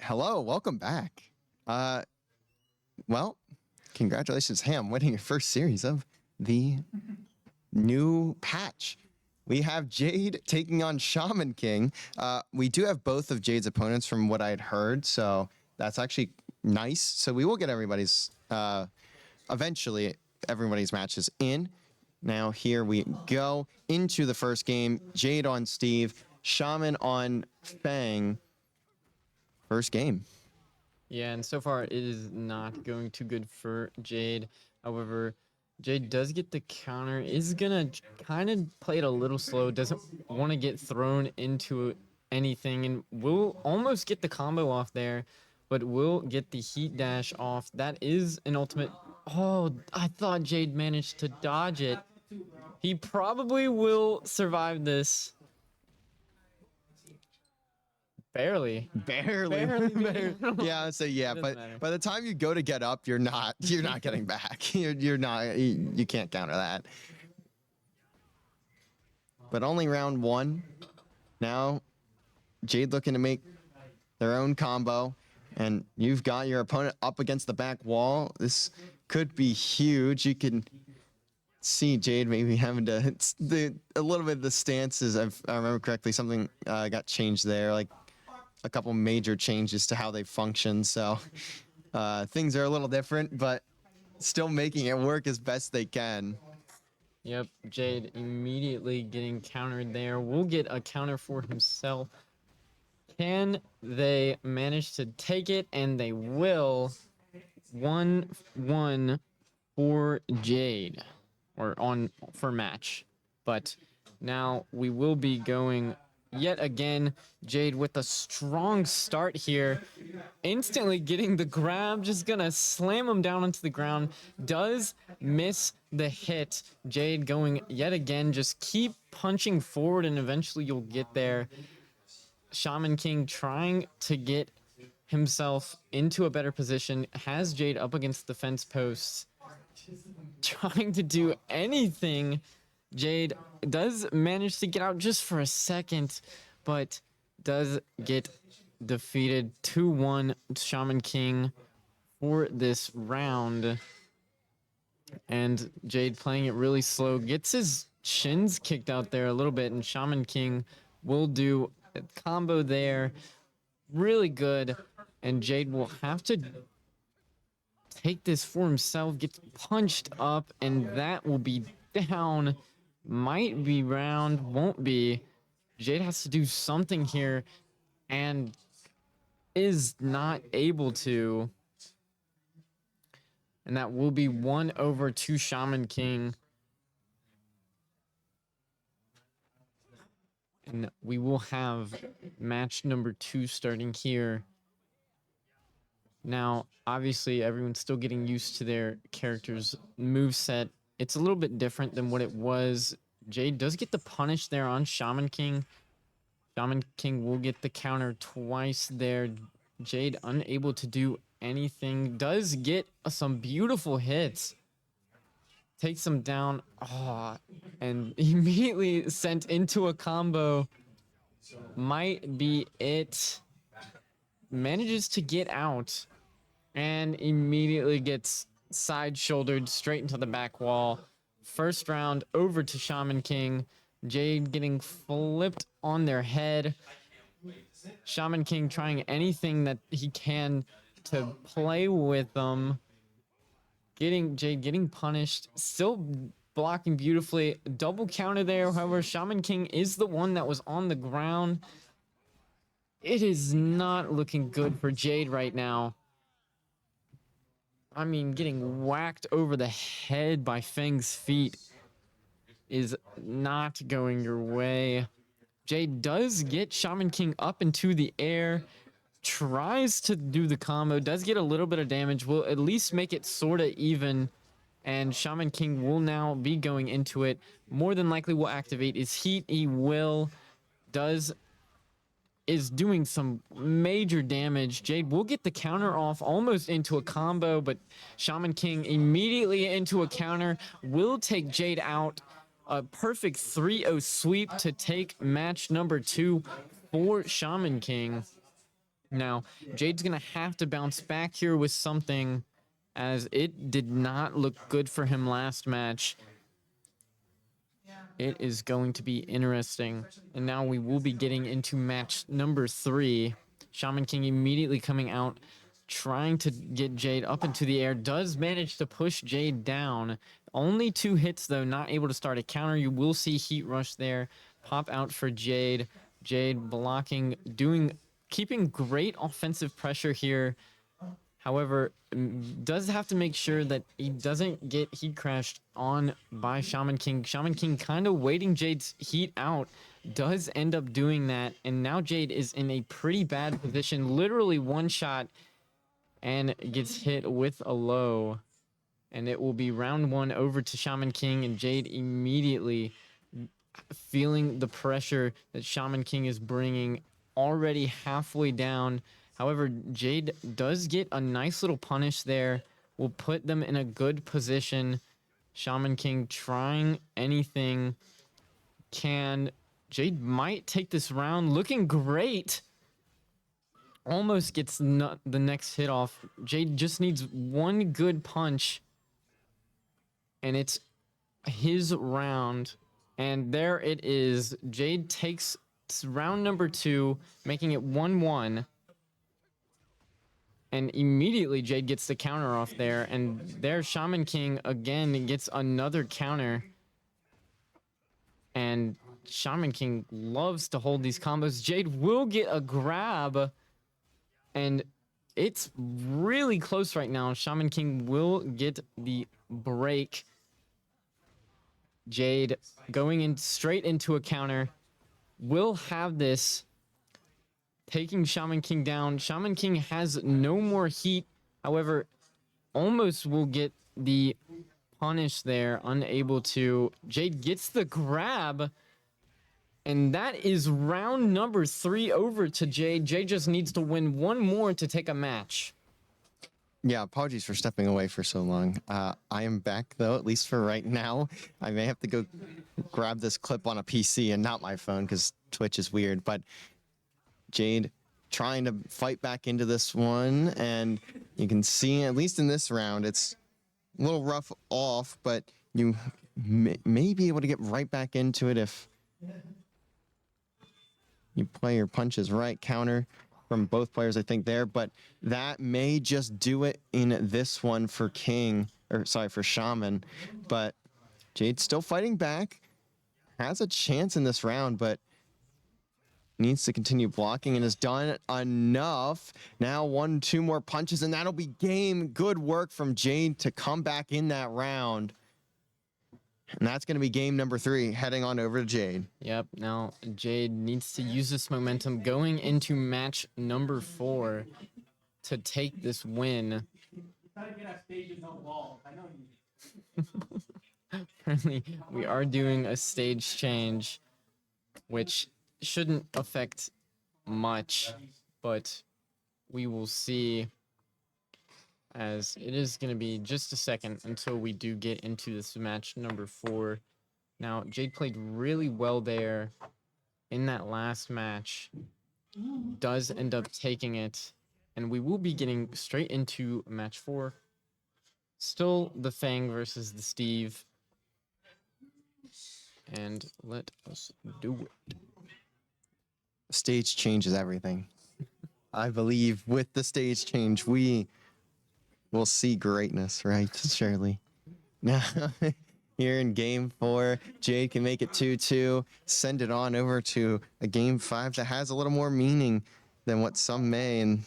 Hello, welcome back. Well, congratulations, Ham, winning your first series of the new patch. We have Jade taking on Shaman King. We do have both of Jade's opponents from what I had heard, so that's actually nice. So we will get everybody's, eventually, everybody's matches in. Now here we go into the first game. Jade on Steve, Shaman on Fang. First game. Yeah, and so far it is not going too good for Jade. However, Jade does get the counter, is gonna kind of play it a little slow, doesn't want to get thrown into anything, and will almost get the combo off there, but will get the heat dash off. That is an ultimate. Oh, I thought Jade managed to dodge it. He probably will survive this. Barely. Barely. Barely. Yeah, so yeah, but matter. by the time you go to get up, you're not getting back. You're not you can't counter that. But only round one. Now Jade looking to make their own combo, and you've got your opponent up against the back wall. This could be huge. You can see Jade maybe having to a little bit of the stances. If I remember correctly, something got changed there, like a couple major changes to how they function. So things are a little different, but still making it work as best they can. Yep, Jade immediately getting countered there. Will get a counter for himself. Can they manage to take it? And they will. 1-1 for Jade. Or on for match. But now we will be going yet again. Jade with a strong start here. Instantly getting the grab. Just gonna slam him down onto the ground. Does miss the hit. Jade going yet again. Just keep punching forward and eventually you'll get there. Shaman King trying to get himself into a better position. Has Jade up against the fence posts. Trying to do anything. Jade does manage to get out just for a second, but does get defeated 2-1 Shaman King for this round. And Jade playing it really slow, gets his shins kicked out there a little bit, and Shaman King will do a combo there. Really good, and Jade will have to take this for himself, gets punched up, and that will be down. Might be round, won't be. Jade has to do something here and is not able to. And that will be 1-0 to Shaman King. And we will have match number 2 starting here. Now, obviously, everyone's still getting used to their character's moveset. It's a little bit different than what it was. Jade does get the punish there on Shaman King. Shaman King will get the counter twice there. Jade unable to do anything. Does get some beautiful hits. Takes him down. Oh, and immediately sent into a combo. Might be it. Manages to get out. And immediately gets side-shouldered straight into the back wall. First round over to Shaman King. Jade getting flipped on their head. Shaman King trying anything that he can to play with them. Jade getting punished. Still blocking beautifully. Double counter there. However, Shaman King is the one that was on the ground. It is not looking good for Jade right now. I mean, getting whacked over the head by Feng's feet is not going your way. Jade does get Shaman King up into the air, tries to do the combo, does get a little bit of damage, will at least make it sort of even, and Shaman King will now be going into it. More than likely will activate his heat. He will, is doing some major damage. Jade will get the counter off almost into a combo, but Shaman King immediately into a counter will take Jade out. A perfect 3-0 sweep to take match number 2 for Shaman King. Now, Jade's going to have to bounce back here with something, as it did not look good for him last match. It is going to be interesting. And now we will be getting into match number 3. Shaman King immediately coming out, trying to get Jade up into the air. Does manage to push Jade down. Only 2 hits, though, not able to start a counter. You will see Heat Rush there. Pop out for Jade. Jade blocking, keeping great offensive pressure here. However, does have to make sure that he doesn't get heat crashed on by Shaman King. Shaman King kind of waiting Jade's heat out, does end up doing that, and now Jade is in a pretty bad position. Literally one shot and gets hit with a low. And it will be round 1 over to Shaman King, and Jade immediately feeling the pressure that Shaman King is bringing, already halfway down. However, Jade does get a nice little punish there. Will put them in a good position. Shaman King trying anything. Jade might take this round. Looking great. Almost gets the next hit off. Jade just needs one good punch. And it's his round. And there it is. Jade takes round number 2, making it 1-1. And immediately Jade gets the counter off there. And there Shaman King again gets another counter. And Shaman King loves to hold these combos. Jade will get a grab. And it's really close right now. Shaman King will get the break. Jade going in straight into a counter. Will have this. Taking Shaman King down. Shaman King has no more heat. However, almost will get the punish there. Unable to. Jade gets the grab. And that is round number 3 over to Jade. Jade just needs to win one more to take a match. Yeah, apologies for stepping away for so long. I am back, though, at least for right now. I may have to go grab this clip on a PC and not my phone because Twitch is weird. But Jade trying to fight back into this one. And you can see, at least in this round, it's a little rough off, but you may be able to get right back into it if you play your punches right. Counter from both players, I think, there. But that may just do it in this one for for Shaman. But Jade's still fighting back. Has a chance in this round, but needs to continue blocking and has done enough. Now 1-2 more punches, and that'll be game. Good work from Jade to come back in that round. And that's going to be game number 3, heading on over to Jade. Yep, now Jade needs to use this momentum going into match number 4 to take this win. Apparently, we are doing a stage change, which shouldn't affect much, but we will see, as it is going to be just a second until we do get into this match number 4. Now, Jade played really well there in that last match. Does end up taking it, and we will be getting straight into match 4. Still the Fang versus the Steve. And let us do it. Stage change is everything. I believe with the stage change, we will see greatness, right, Shirley? Now, here in game 4, Jade can make it 2-2, send it on over to a game 5 that has a little more meaning than what some may in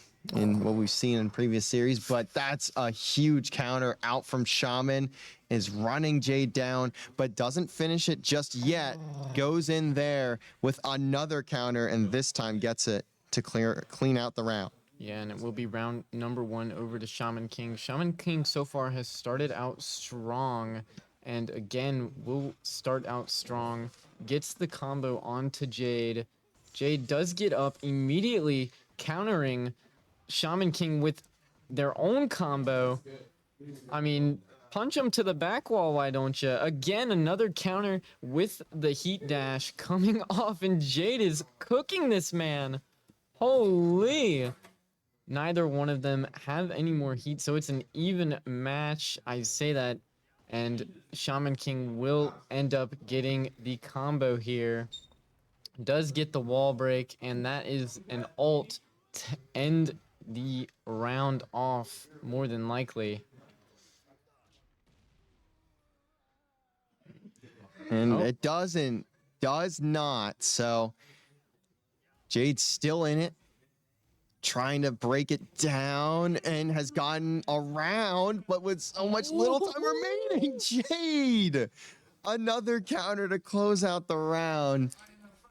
what we've seen in previous series. But that's a huge counter out from Shaman, is running Jade down, but doesn't finish it just yet. Goes in there with another counter, and this time gets it to clean out the round. Yeah, and it will be round number 1 over to Shaman King. Shaman King so far has started out strong, and again will start out strong. Gets the combo onto Jade. Jade does get up immediately, countering Shaman King with their own combo. I mean, punch him to the back wall, why don't you? Again, another counter with the heat dash coming off, and Jade is cooking this man. Holy. neither one of them have any more heat, so it's an even match. I say that, and Shaman King will end up getting the combo here. Does get the wall break, and that is an ult to end the round off, more than likely. And Oh. it does not. So Jade's still in it, trying to break it down, and has gotten around, but with so much little time remaining. Jade, another counter to close out the round.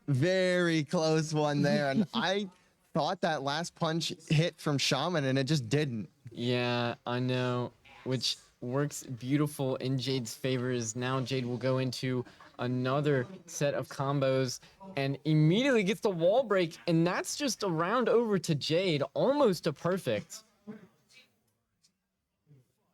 Very close one there. And I thought that last punch hit from Shaman, and it just didn't. Yeah, I know, which works beautiful in Jade's favor. Is now Jade will go into another set of combos and immediately gets the wall break, and that's just a round over to Jade, almost a perfect.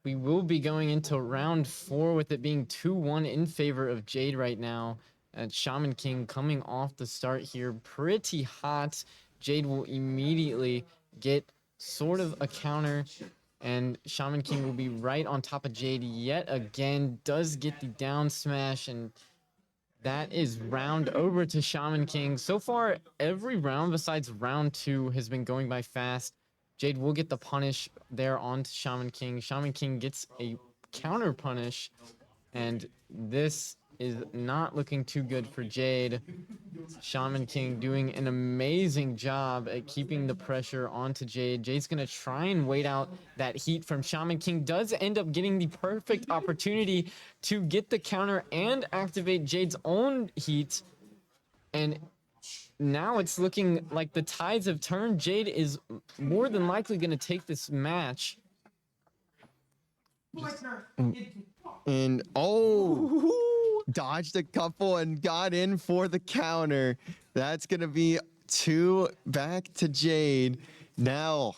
We will be going into round 4 with it being 2-1 in favor of Jade right now. And Shaman King coming off the start here pretty hot. Jade will immediately get sort of a counter, and Shaman King will be right on top of Jade yet again. Does get the down smash, and that is round over to Shaman King. So far, every round besides round 2 has been going by fast. Jade will get the punish there onto Shaman King. Shaman King gets a counter punish, and this is not looking too good for Jade. Shaman King doing an amazing job at keeping the pressure onto Jade. Jade's gonna try and wait out that heat from Shaman King. Does end up getting the perfect opportunity to get the counter and activate Jade's own heat. And now it's looking like the tides have turned. Jade is more than likely gonna take this match. And dodged a couple and got in for the counter. That's going to be 2 back to Jade. Now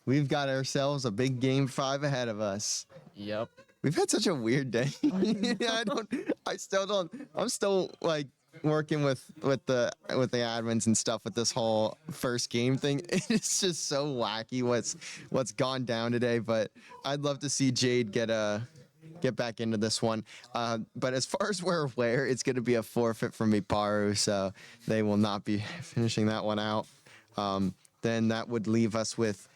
we've got ourselves a big game 5 ahead of us. Yep. We've had such a weird day. I'm still like working with the admins and stuff with this whole first game thing. It's just so wacky what's gone down today, but I'd love to see Jade get back into this one. But as far as we're aware, it's going to be a forfeit from Miparu, so they will not be finishing that one out. Then that would leave us with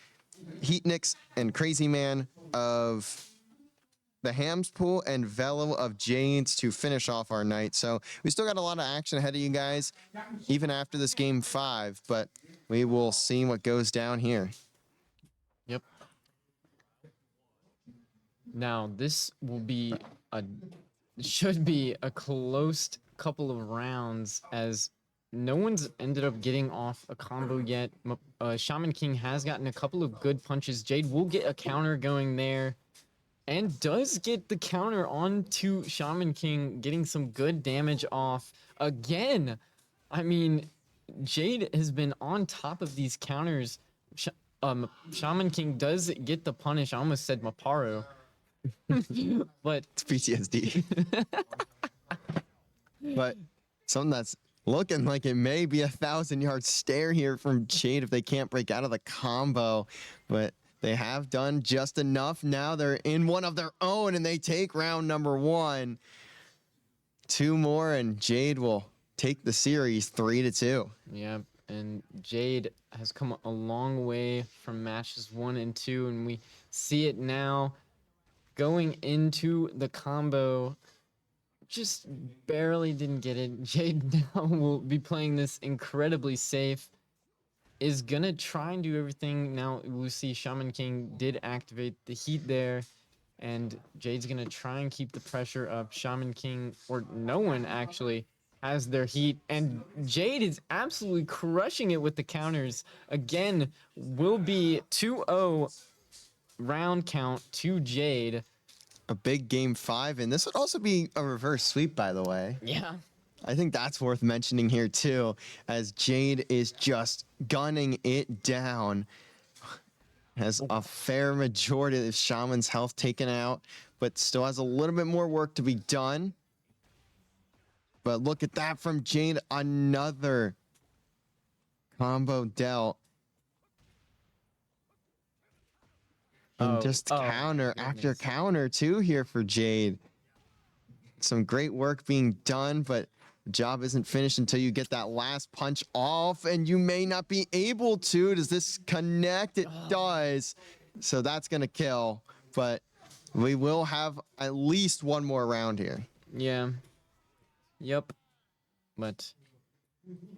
Heatnix and Crazy Man of the Hams Pool and Velo of Jade's to finish off our night. So we still got a lot of action ahead of you guys, even after this game 5, but we will see what goes down here. Yep. Now this will be should be a close couple of rounds, as no one's ended up getting off a combo yet. Shaman King has gotten a couple of good punches. Jade will get a counter going there, and does get the counter onto Shaman King, getting some good damage off again. I mean, Jade has been on top of these counters. Shaman King does get the punish. I almost said Maparu. But It's PTSD. But something that's looking like it may be a 1,000-yard stare here from Jade if they can't break out of the combo. But they have done just enough. Now they're in one of their own, and they take round number 1. 2 more, and Jade will take the series 3-2. yeah, and Jade has come a long way from matches 1 and 2, and we see it now going into the combo. Just barely didn't get it. Jade now will be playing this incredibly safe. Is gonna try and do everything. Now we'll see Shaman King did activate the heat there, and Jade's gonna try and keep the pressure up. Shaman King, or no one actually, has their heat, and Jade is absolutely crushing it with the counters. Again, will be 2-0 round count to Jade. A big game 5, and this would also be a reverse sweep, by the way. Yeah. I think that's worth mentioning here too, as Jade is just gunning it down. Has a fair majority of Shaman's health taken out, but still has a little bit more work to be done. But look at that from Jade, another combo dealt. And Oh, just oh my counter after goodness. counter too here for Jade. Some great work being done, but the job isn't finished until you get that last punch off, and you may not be able to. Does this connect? It does. So that's going to kill, but we will have at least one more round here. Yeah. Yep. But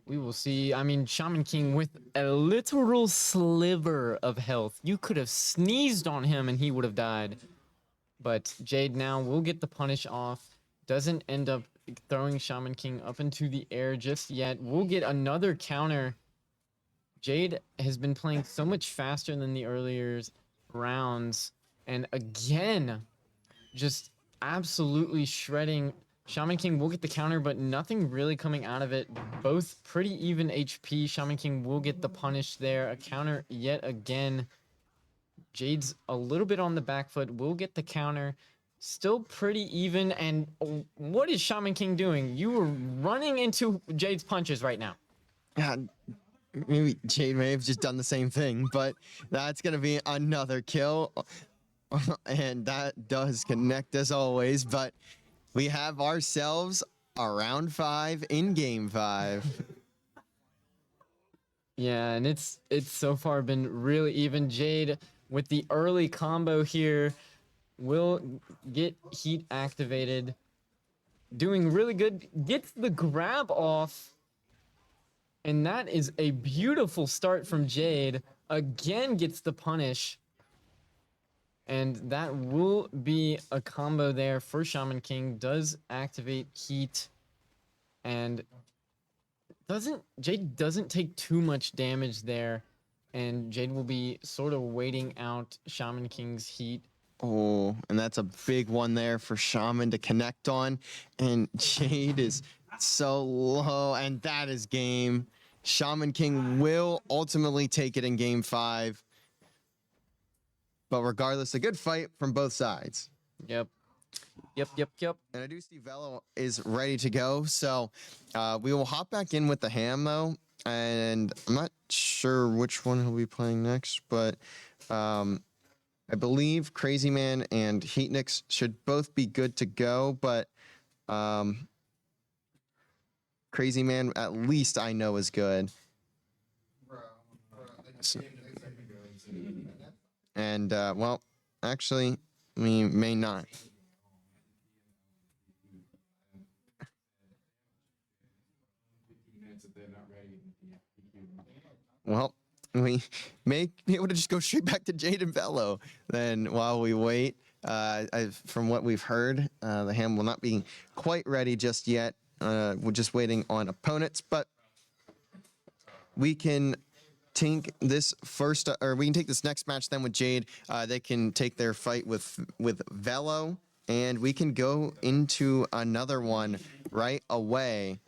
we will see. I mean, Shaman King with a literal sliver of health. You could have sneezed on him and he would have died. But Jade now will get the punish off. Doesn't end up throwing Shaman King up into the air just yet. We'll get another counter. Jade has been playing so much faster than the earlier rounds. And again, just absolutely shredding. Shaman King will get the counter, but nothing really coming out of it. Both pretty even HP. Shaman King will get the punish there. A counter yet again. Jade's a little bit on the back foot. Will get the counter. Still pretty even. And what is Shaman King doing? You were running into Jade's punches right now. Yeah, maybe Jade may have just done the same thing, but that's going to be another kill. And that does connect as always, but we have ourselves a round 5 in game 5. Yeah, and it's so far been really even. Jade with the early combo here will get heat activated. Doing really good. Gets the grab off. And that is a beautiful start from Jade. Again gets the punish. And that will be a combo there for Shaman King. Does activate heat. And Jade doesn't take too much damage there. And Jade will be sort of waiting out Shaman King's heat. Oh, and that's a big one there for Shaman to connect on. And Jade is so low, and that is game. Shaman King will ultimately take it in game 5. But regardless, a good fight from both sides. Yep. And I do see Velo is ready to go. So we will hop back in with the ham, though. And I'm not sure which one he'll be playing next, but I believe Crazy Man and Heatnix should both be good to go. But Crazy Man, at least I know, is good. So, and, well, actually, we may not. Well, we may be able to just go straight back to Jade and Velo then while we wait. From what we've heard, the ham will not be quite ready just yet. We're just waiting on opponents, but we can take this first, or we can take this next match then with Jade. They can take their fight with Velo, and we can go into another one right away.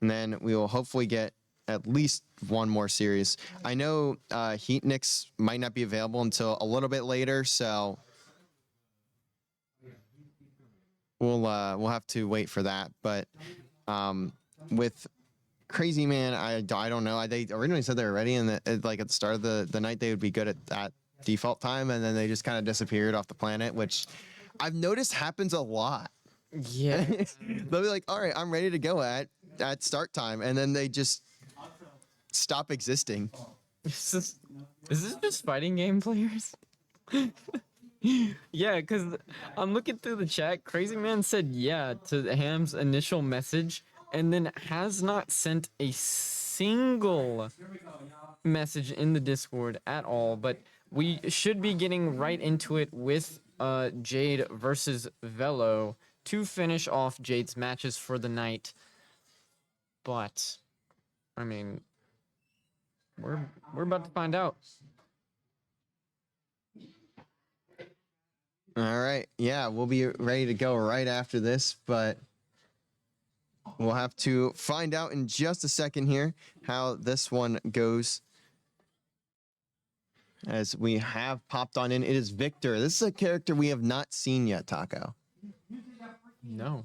And then we will hopefully get at least one more series. I know Heatnix might not be available until a little bit later, so we'll have to wait for that. But with Crazy Man, I don't know. They originally said they were ready, and like at the start of the night they would be good at that default time, and then they just kind of disappeared off the planet, which I've noticed happens a lot. Yeah. They'll be like, all right, I'm ready to go at start time, and then they just stop existing. Is this just fighting game players? Yeah, because I'm looking through the chat. Crazy Man said yeah to Ham's initial message and then has not sent a single message in the Discord at all. But we should be getting right into it with Jade versus Velo to finish off Jade's matches for the night. But, I mean, we're about to find out. All right. Yeah, we'll be ready to go right after this, but we'll have to find out in just a second here how this one goes. As we have popped on in, it is Victor. This is a character we have not seen yet, Taco. No.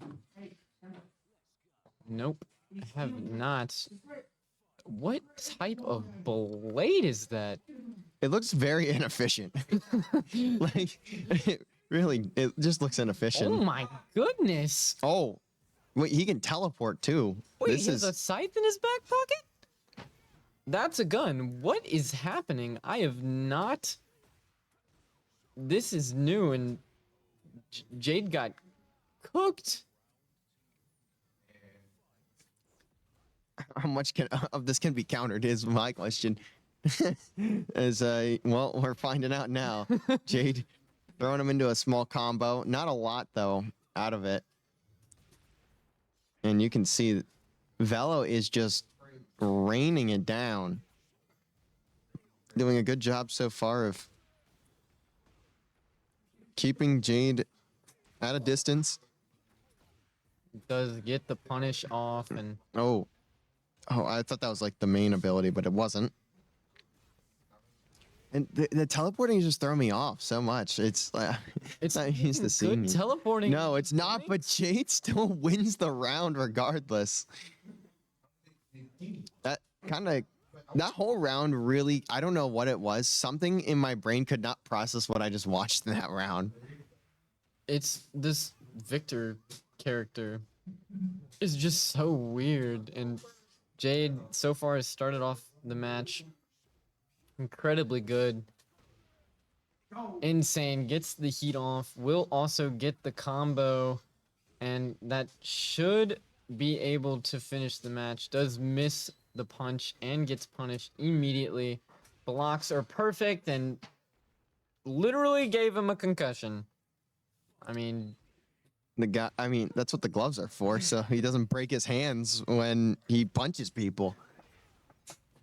Nope. I have not. What type of blade is that? it looks very inefficient. Like, it just looks Oh inefficient. my goodness. Oh, wait, he can teleport too. Wait, This he has is a scythe in his back pocket? That's a gun. What is happening? I have not. This is new, and Jade got cooked. how much of this can be countered is my question. As well, we're finding out now. Jade throwing him into a small combo, not a lot though out of it, and you can see Velo is just raining it down, doing a good job so far of keeping Jade at a distance. Does get the punish off, and Oh, I thought that was like the main ability, but it wasn't. And the teleporting is just throwing me off so much. It's it's not used to good seeing me. teleporting. No, it's not. But Jade still wins the round regardless. That whole round really, I don't know what it was. Something in my brain could not process what I just watched in that round. It's this Victor character is just so weird, and Jade so far has started off the match incredibly good. Insane, gets the heat off, will also get the combo, and that should be able to finish the match. Does miss the punch and gets punished immediately. Blocks are perfect and literally gave him a concussion. I mean, That's what the gloves are for, so he doesn't break his hands when he punches people.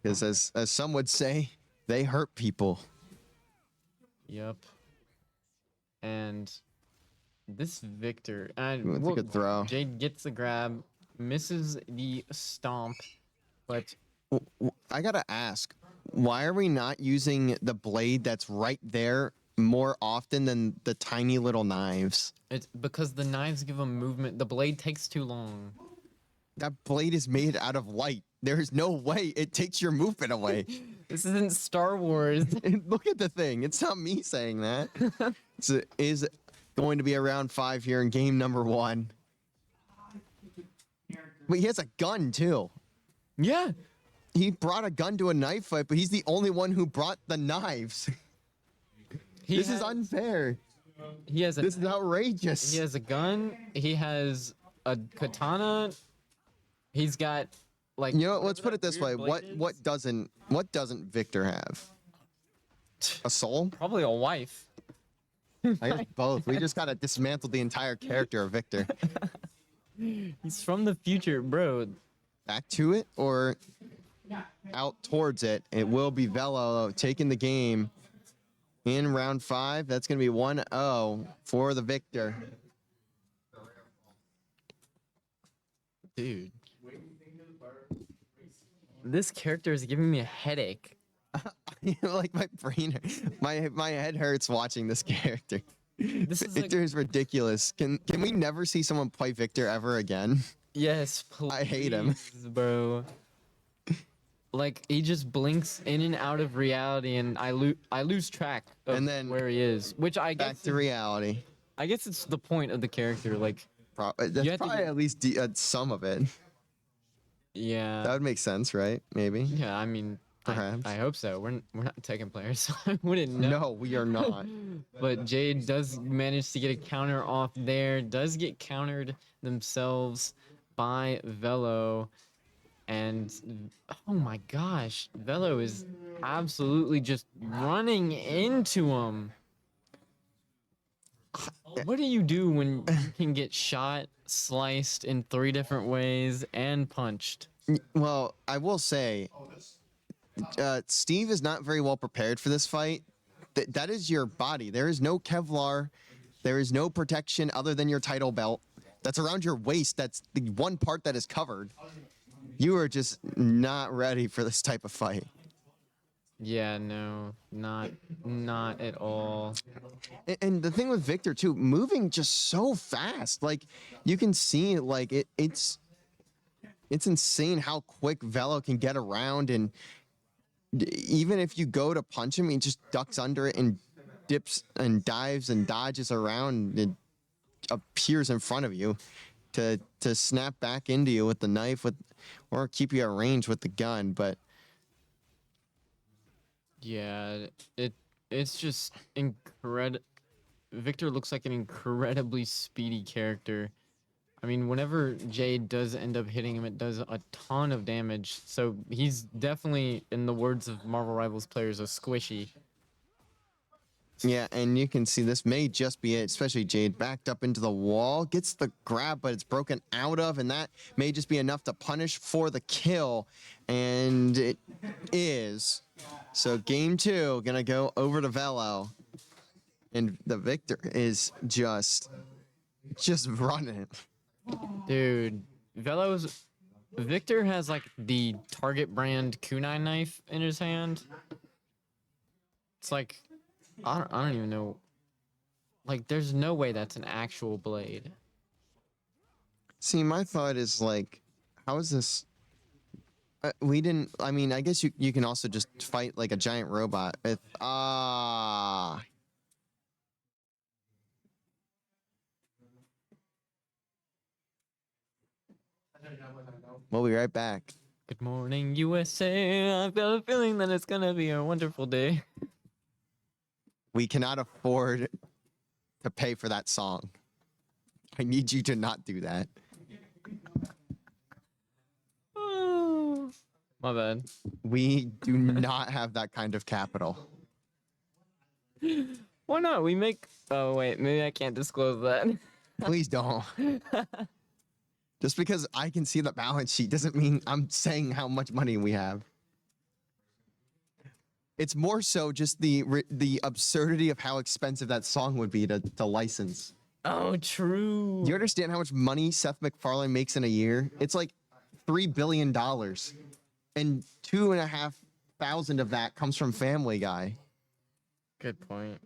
Because as some would say, they hurt people. yep. And this Victor, It's a good throw. Jade gets the grab, misses the stomp, but I gotta ask, why are we not using the blade that's right there more often than the tiny little knives? it's because the knives give him movement. The blade takes too long. That blade is made out of light. There's no way it takes your movement away. This isn't Star Wars. Look at the thing. It's not me saying that. It is going to be a round 5 here in game number 1. But he has a gun too. Yeah. He brought a gun to a knife fight, but he's the only one who brought the knives. This is unfair. He has This is outrageous. he has a gun. He has a katana. He's got like. You know, let's put it this way. weird blade What doesn't Victor have? A soul? Probably a wife. I guess both. We just gotta dismantle the entire character of Victor. He's from the future, bro. Back to it or out towards it. It will be Velo taking the game in round 5. That's gonna be 1-0 for the Victor. Dude. This character is giving me a headache. Like my head hurts watching this character. This is Victor is ridiculous. Can we never see someone play Victor ever again? Yes, please, I hate him. bro. Like he just blinks in and out of reality, and I lose track of And then where he is. Which I Back guess to reality. I guess it's the point of the character. Like, That's You have to probably get- at least some of it. That yeah, would make sense, right? Maybe. yeah. I mean, Perhaps. I hope so. We're not Tekken players, so I wouldn't know. No, we are not. But Jade does manage to get a counter off there. Does get countered themselves by Velo. And oh my gosh, Velo is absolutely just running into him. What do you do when you can get shot, sliced in 3 different ways, and punched? Well, I will say, Steve is not very well prepared for this fight. That is your body. There is no Kevlar. There is no protection other than your title belt. That's around your waist. That's the one part that is covered. You are just not ready for this type of fight. Yeah, no, not at all. And the thing with Victor too, moving just so fast. Like you can see, like it's insane how quick Velo can get around and even if you go to punch him, he just ducks under it and dips and dives and dodges around and appears in front of you to snap back into you with the knife or keep you at range with the gun. But Yeah, it's just incredible. Victor looks like an incredibly speedy character. I mean, whenever Jade does end up hitting him, it does a ton of damage. So he's definitely, in the words of Marvel Rivals players, a squishy. yeah, and you can see this may just be it, especially Jade backed up into the wall, gets the grab, but it's broken out of, and that may just be enough to punish for the kill, and it is. So game 2 gonna go over to Velo, and the Victor is just running. Dude, Victor has like the Target brand kunai knife in his hand. It's like I don't even know. Like, there's no way that's an actual blade. See, my thought is like, how is this? We didn't. I mean, I guess you can also just fight like a giant robot with We'll be right back. Good morning, USA. I've got a feeling that it's gonna be a wonderful day. We cannot afford to pay for that song. I need you to not do that. Oh, my bad. We do not have that kind of capital. Why not? We make. Oh wait, maybe I can't disclose that. Please don't. Just because I can see the balance sheet doesn't mean I'm saying how much money we have. It's more so just the absurdity of how expensive that song would be to license. Oh, true. Do you understand how much money Seth MacFarlane makes in a year? It's like $3 billion. And 2,500 of that comes from Family Guy. Good point.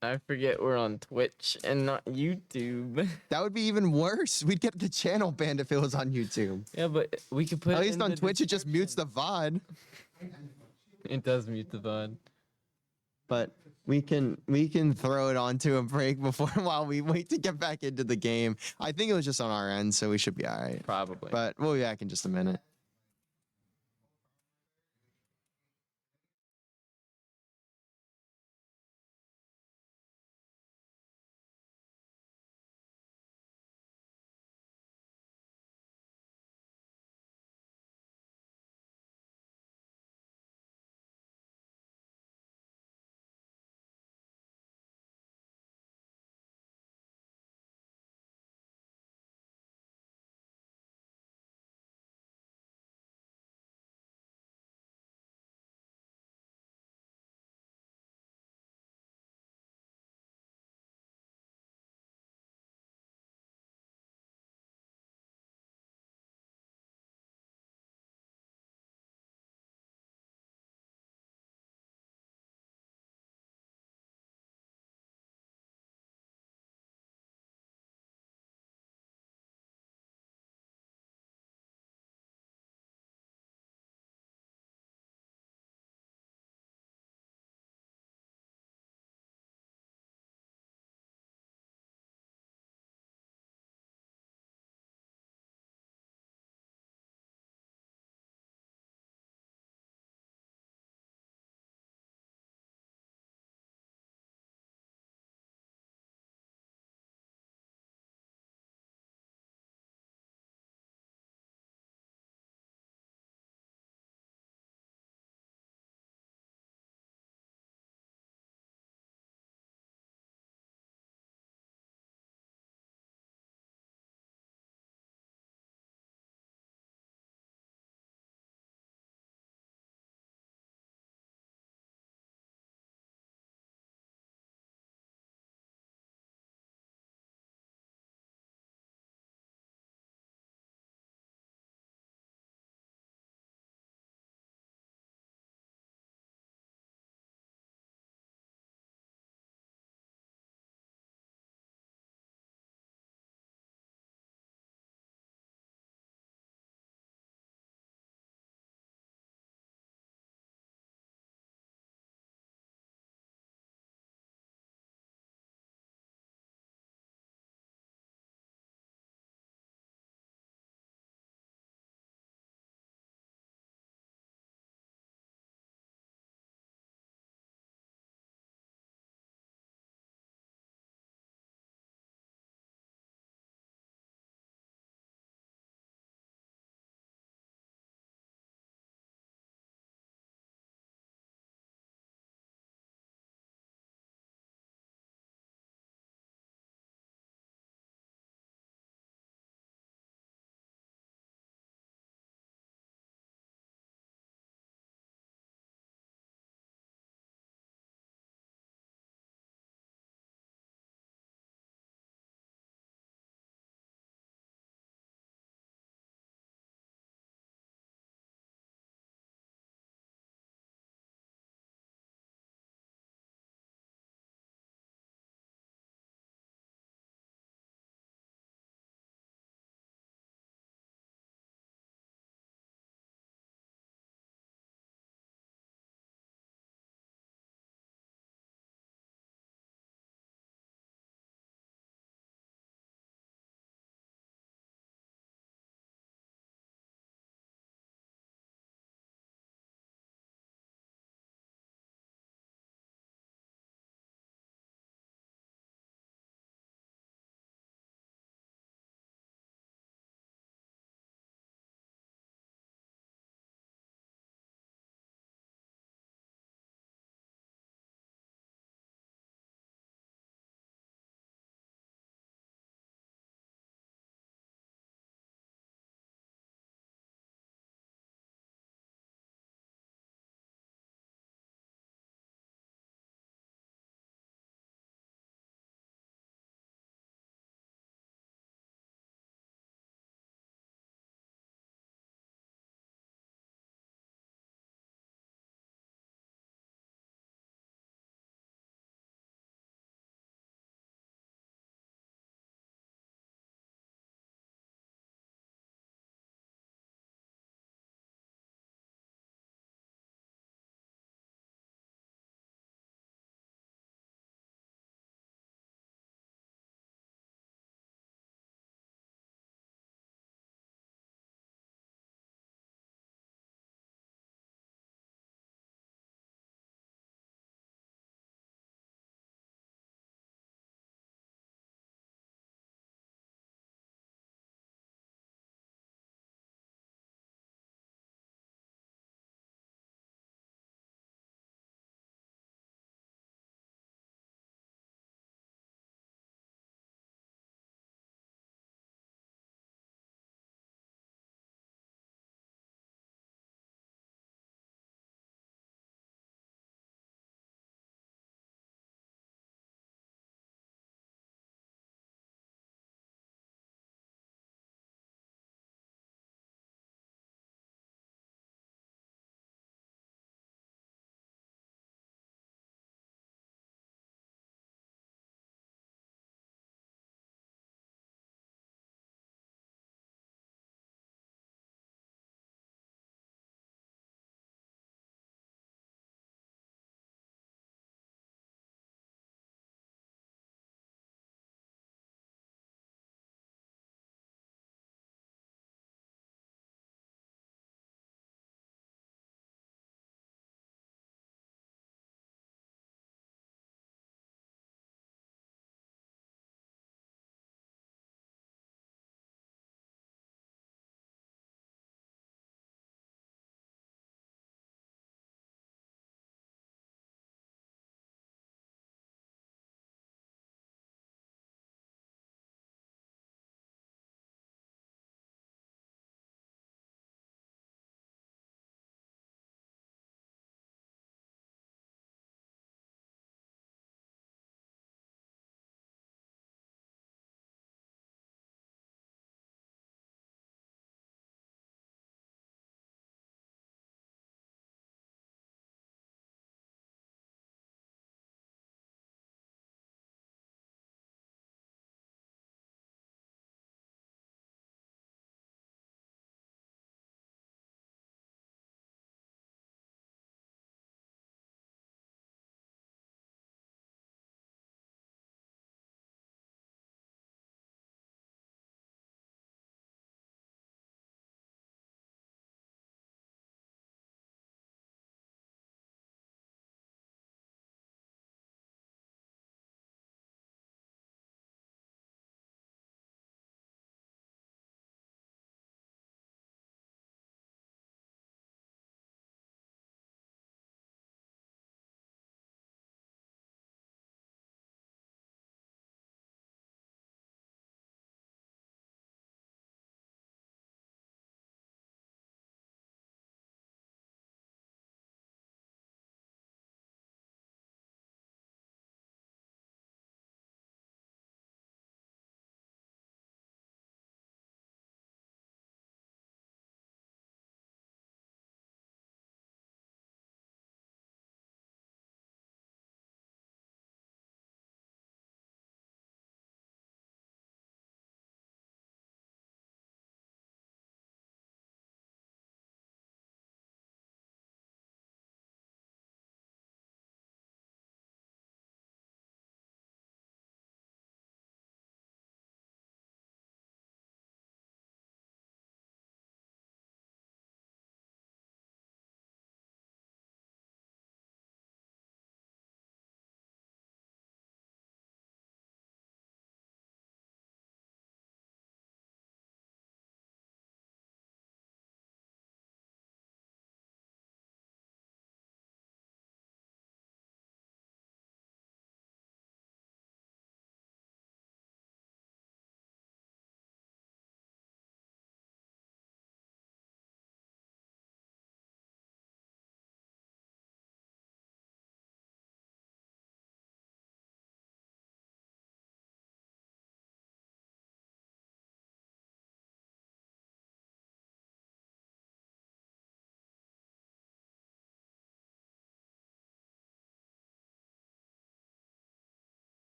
I forget we're on Twitch and not YouTube. That would be even worse. We'd get the channel banned if it was on YouTube. Yeah, but we could put At it least in on the Twitch, it just mutes the description. VOD. It does mute the VOD. But we can throw it onto a break before while we wait to get back into the game. I think it was just on our end, so we should be all right. Probably. But we'll be back in just a minute.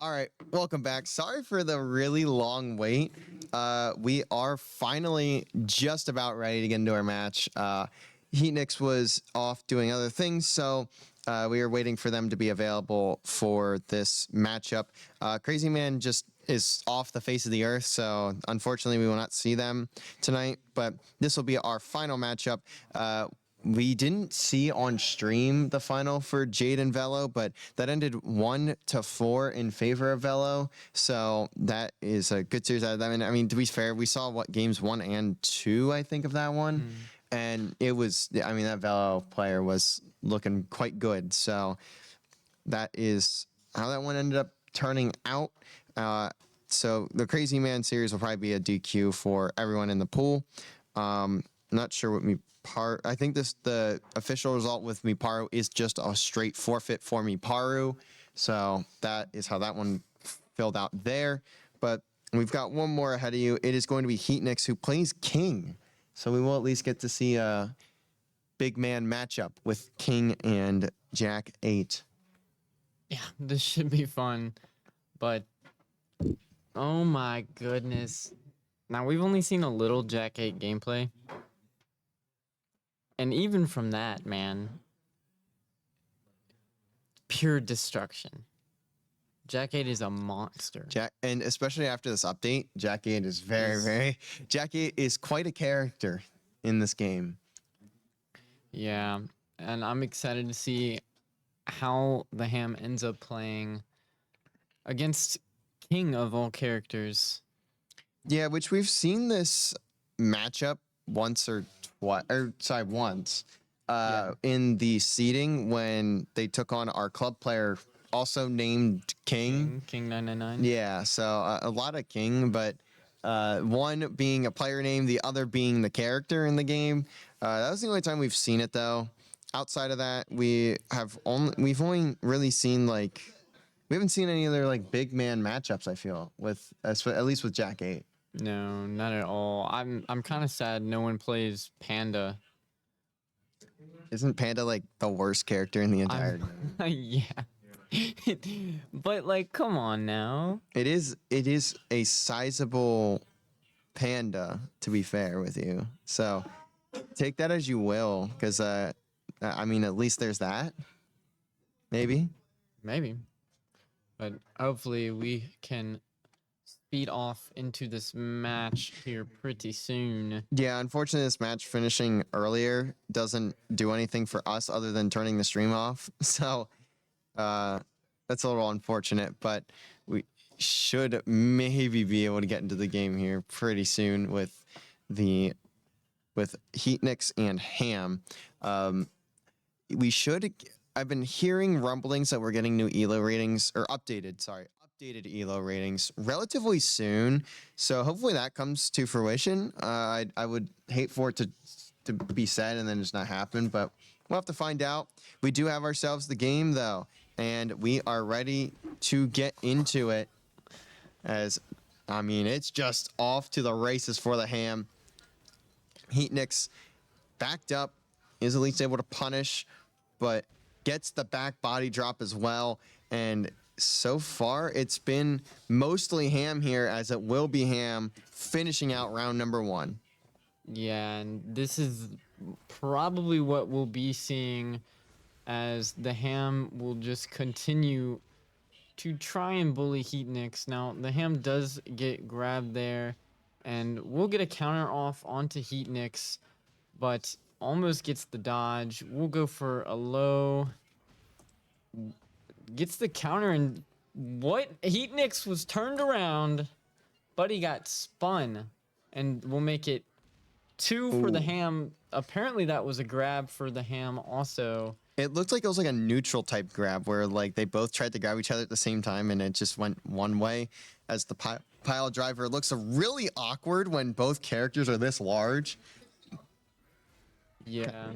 All right, welcome back. Sorry for the really long wait. We are finally just about ready to get into our match. Heatnix was off doing other things, so we were waiting for them to be available for this matchup. Crazy Man just is off the face of the earth, so unfortunately we will not see them tonight, but this will be our final matchup. We didn't see on stream the final for Jade and Velo, but that ended 1-4 in favor of Velo. So that is a good series out of that. I mean, to be fair, we saw what games 1 and 2, I think, of that one. And it was, I mean, that Velo player was looking quite good. So that is how that one ended up turning out. So the Crazy Man series will probably be a DQ for everyone in the pool. Not sure what I think the official result with Miparu is just a straight forfeit for Miparu. So that is how that one filled out there. But we've got one more ahead of you. It is going to be Heatnix, who plays King. So we will at least get to see a big man matchup with King and Jack 8. Yeah, this should be fun. But oh my goodness. Now we've only seen a little Jack 8 gameplay. And even from that, man, pure destruction. Jack 8 is a monster. And especially after this update, Jack 8 is Jack 8 is quite a character in this game. Yeah, and I'm excited to see how the Ham ends up playing against King of all characters. Yeah, which we've seen this matchup once in the seeding when they took on our club player, also named King. King 999. Yeah, so a lot of King, but one being a player name, the other being the character in the game. That was the only time we've seen it, though. Outside of that, we've only really seen we haven't seen any other big man matchups. I feel with at least with Jack 8. No, not at all. I'm kind of sad no one plays Panda. Isn't Panda the worst character in the entire game? Yeah. But come on now. It is a sizable panda, to be fair with you. So take that as you will, because I mean, at least there's that. Maybe. But hopefully we can speed off into this match here pretty soon. Yeah, unfortunately, this match finishing earlier doesn't do anything for us other than turning the stream off. So that's a little unfortunate, but we should maybe be able to get into the game here pretty soon with Heatnix and Ham. I've been hearing rumblings that we're getting new ELO ratings, or updated ELO ratings relatively soon. So hopefully that comes to fruition. I would hate for it to be said and then just not happen, but we'll have to find out. We do have ourselves the game though, and we are ready to get into it. I mean, it's just off to the races for the Ham. Heatnix backed up, is at least able to punish, but gets the back body drop as well. And so far, it's been mostly Ham here, as it will be Ham finishing out round number 1. Yeah, and this is probably what we'll be seeing, as the Ham will just continue to try and bully Heatnix. Now, the Ham does get grabbed there, and we'll get a counter off onto Heatnix, but almost gets the dodge. We'll go for a low. Gets the counter, and what? Heatnix was turned around, but he got spun, and we'll make it 2 for the Ham. Apparently that was a grab for the Ham also. It looked like it was a neutral type grab where they both tried to grab each other at the same time, and it just went one way, as the pile driver looks really awkward when both characters are this large. Yeah.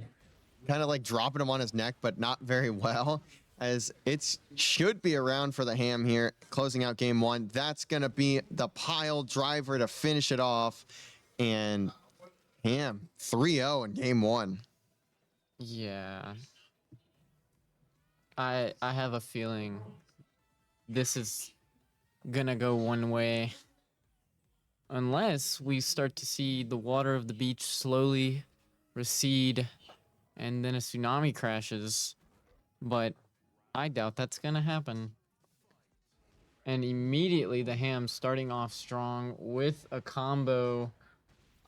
Kind of dropping him on his neck, but not very well, as it should be around for the Ham here, closing out game 1. That's going to be the pile driver to finish it off, and Ham 3-0 in game 1. Yeah. I have a feeling this is gonna go one way. Unless we start to see the water of the beach slowly recede and then a tsunami crashes. But I doubt that's gonna happen. And immediately the ham starting off strong with a combo.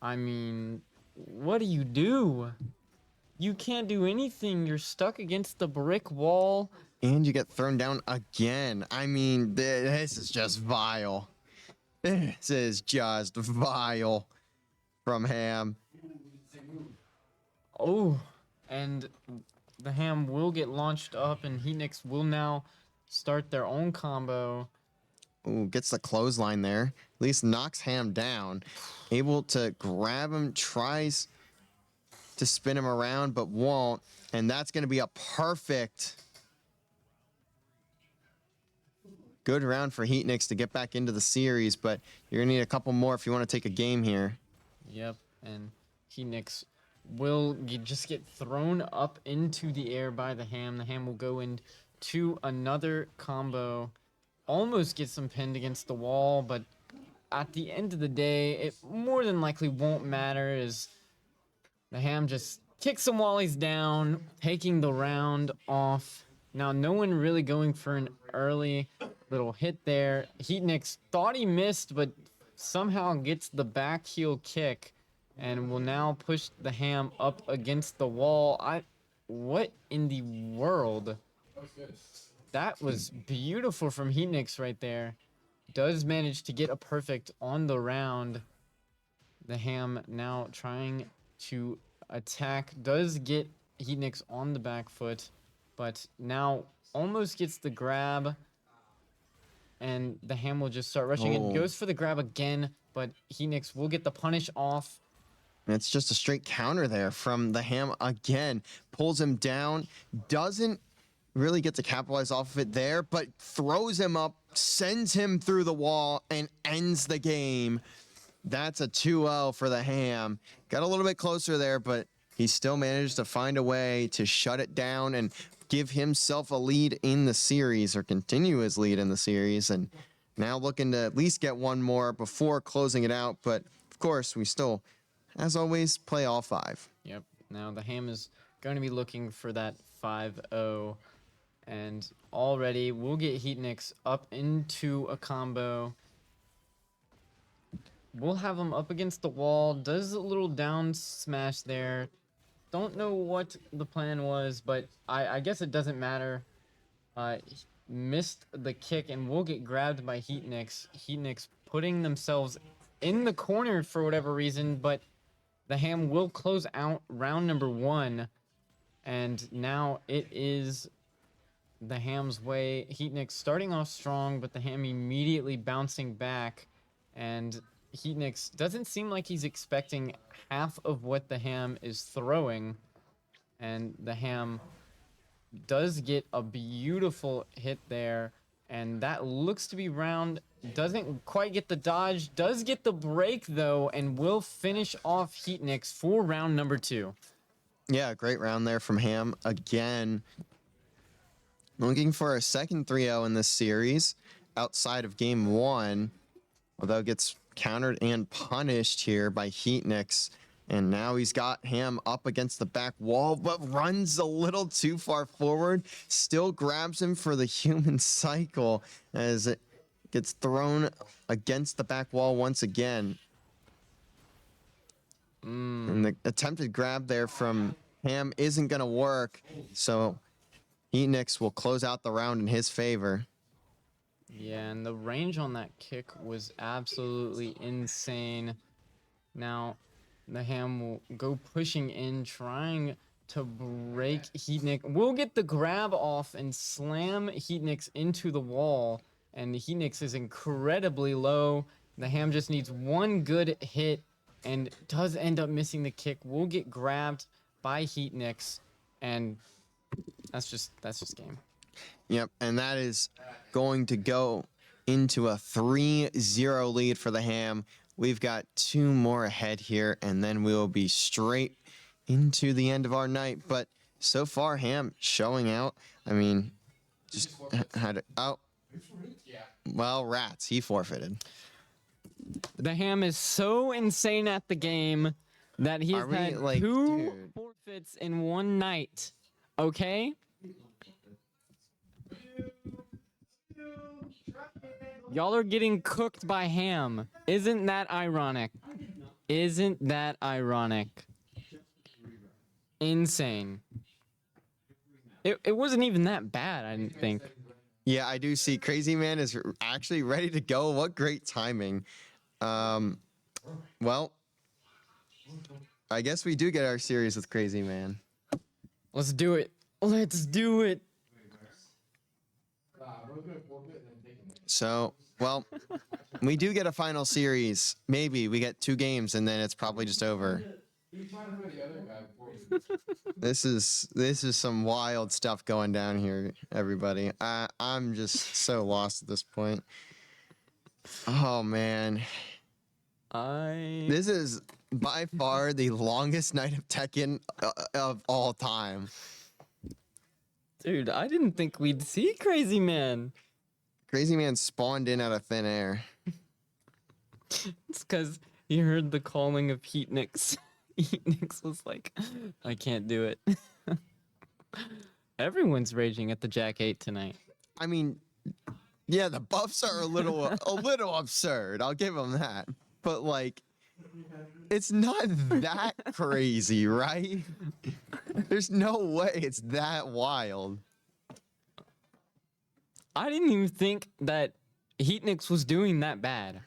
I mean, what do you do? You can't do anything. You're stuck against the brick wall. And you get thrown down again. I mean, this is just vile. This is just vile from Ham. Oh, and the ham will get launched up, and Heatnix will now start their own combo. Ooh, gets the clothesline there. At least knocks Ham down. Able to grab him, tries to spin him around, but won't. And that's going to be a perfect good round for Heatnix to get back into the series, but you're going to need a couple more if you want to take a game here. Yep, and Heatnix will just get thrown up into the air by the ham. The ham will go into another combo. Almost gets him pinned against the wall, but at the end of the day, it more than likely won't matter as the ham just kicks him while he's down, taking the round off. Now, no one really going for an early little hit there. Heatnix thought he missed, but somehow gets the back heel kick and will now push the ham up against the wall. What in the world? That was beautiful from Heatnix right there. Does manage to get a perfect on the round. The ham now trying to attack. Does get Heatnix on the back foot, but now almost gets the grab. And the ham will just start rushing in. Goes for the grab again, but Heatnix will get the punish off. And it's just a straight counter there from the ham again. Pulls him down. Doesn't really get to capitalize off of it there, but throws him up, sends him through the wall, and ends the game. That's a 2-0 for the ham. Got a little bit closer there, but he still managed to find a way to shut it down and give himself a lead in the series, or continue his lead in the series. And now looking to at least get one more before closing it out. But of course, we still, as always, play all 5. Yep. Now the ham is going to be looking for that 5-0. And already we'll get Heatnix up into a combo. We'll have him up against the wall. Does a little down smash there. Don't know what the plan was, but I guess it doesn't matter. Missed the kick and will get grabbed by Heatnix. Heatnix putting themselves in the corner for whatever reason, but the ham will close out round number 1. And now it is the ham's way. Heatnix starting off strong, but the ham immediately bouncing back. And Heatnix doesn't seem like he's expecting half of what the ham is throwing. And the ham does get a beautiful hit there. And that looks to be round. Doesn't quite get the dodge. Does get the break, though, and will finish off Heatnix for round number 2. Yeah, great round there from Ham. Again, looking for a second 3-0 in this series outside of game 1, although gets countered and punished here by Heatnix. And now he's got Ham up against the back wall, but runs a little too far forward. Still grabs him for the human cycle as it gets thrown against the back wall once again. And the attempted grab there from Ham isn't going to work. So Heatnix will close out the round in his favor. Yeah, and the range on that kick was absolutely insane. Now, the ham will go pushing in, trying to break Heatnix. We'll get the grab off and slam Heatnix into the wall. And Heatnix is incredibly low. The ham just needs one good hit and does end up missing the kick. We'll get grabbed by Heatnix, and that's just game. Yep, and that is going to go into a 3-0 lead for the ham. We've got 2 more ahead here, and then we will be straight into the end of our night. But so far, Ham showing out. I mean, just had it out. Well, rats. He forfeited. The Ham is so insane at the game that he's Are we, had like, 2 dude. forfeits in one night. Okay? Y'all are getting cooked by Ham. Isn't that ironic? Isn't that ironic? Insane. It wasn't even that bad, I didn't think. Yeah, I do see Crazy Man is actually ready to go. What great timing. Well, I guess we do get our series with Crazy Man. Let's do it. Let's do it. So, well, we do get a final series. Maybe we get 2 games and then it's probably just over. This is some wild stuff going down here, everybody. I'm just so lost at this point. Oh man. This is by far the longest night of Tekken of all time. Dude, I didn't think we'd see Crazy Man. Crazy Man spawned in out of thin air. It's because he heard the calling of Heatnix. Heatnix was like, I can't do it. Everyone's raging at the Jack 8 tonight. I mean, yeah, the buffs are a little absurd. I'll give him that. But like, it's not that crazy, right? There's no way it's that wild. I didn't even think that Heatnix was doing that bad.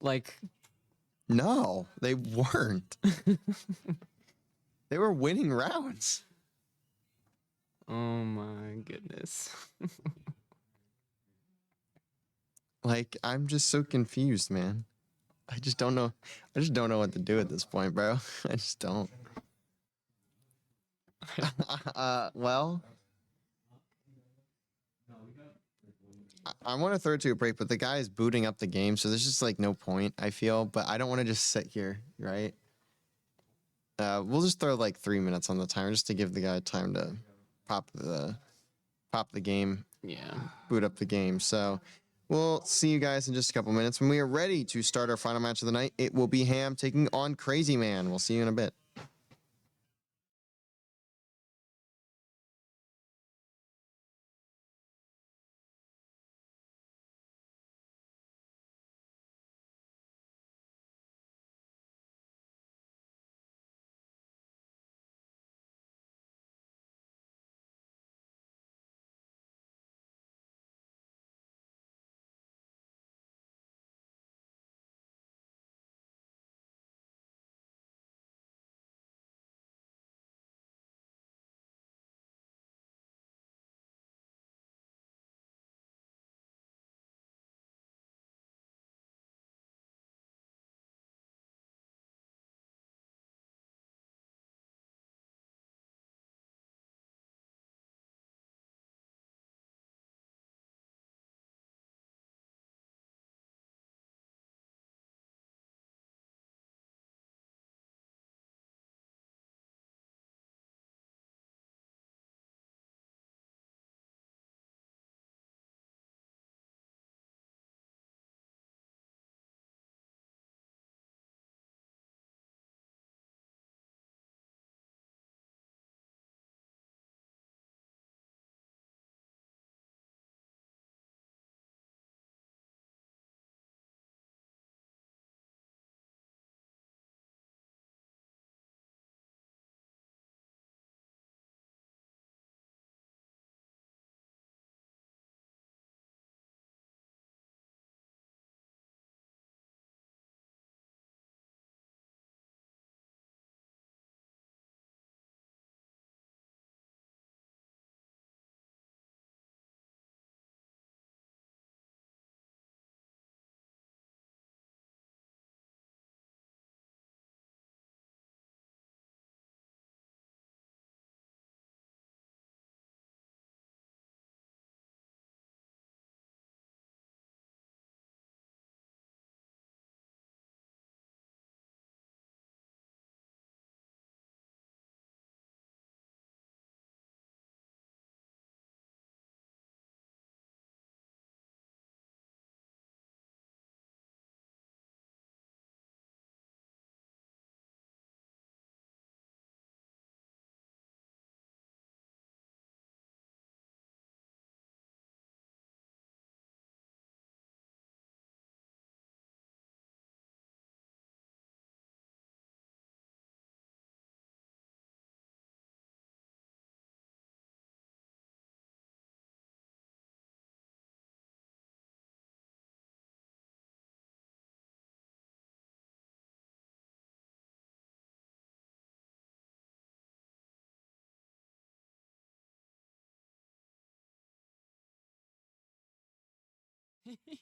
Like, No, they weren't. They were winning rounds. oh my goodness. Like, I'm just so confused, man. I just don't know. I just don't know what to do at this point, bro. I just don't. Well, I want to throw it to a break, but the guy is booting up the game, so there's just like no point, I feel. But I don't want to just sit here, right? We'll just throw like 3 minutes on the timer just to give the guy time to pop the game, Yeah. boot up the game. So we'll see you guys in just a couple minutes. When we are ready to start our final match of the night, it will be Ham taking on Crazy Man. We'll see you in a bit.